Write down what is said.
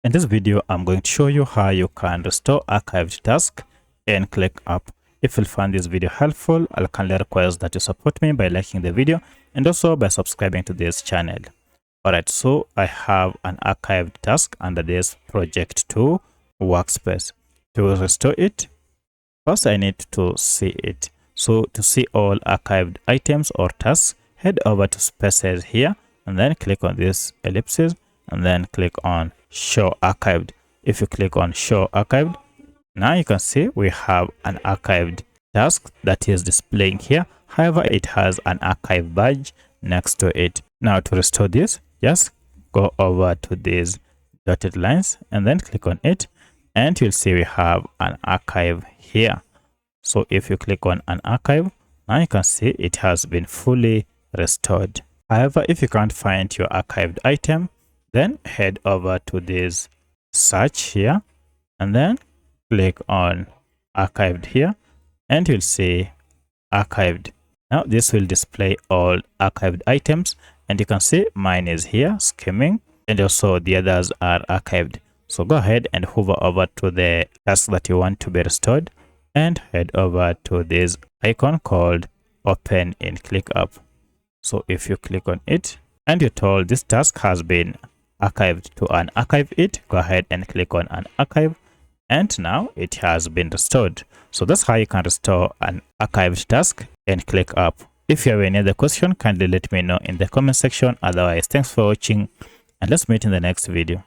In this video, I'm going to show you how you can restore archived task in ClickUp. If you find this video helpful, I'll kindly request that you support me by liking the video and also by subscribing to this channel. Alright, so I have an archived task under this project 2 workspace. To restore it, first I need to see it. So to see all archived items or tasks, head over to spaces here and then click on this ellipses and then click on show archived. If you click on show archived, now you can see we have an archived task that is displaying here. However, it has an archive badge next to it. Now to restore this, just go over to these dotted lines and then click on it, and you'll see we have an archive here. So if you click on an archive, now you can see it has been fully restored. However, if you can't find your archived item, then head over to this search here and then click on archived here, and you'll see archived. Now this will display all archived items, and you can see mine is here skimming, and also the others are archived. So go ahead and hover over to the task that you want to be restored and head over to this icon called open in ClickUp. So if you click on it and you're told this task has been archived, to unarchive it, go ahead and click on unarchive, and now it has been restored. So that's how you can restore an archived task in ClickUp. If you have any other question, kindly let me know in the comment section. Otherwise, thanks for watching and let's meet in the next video.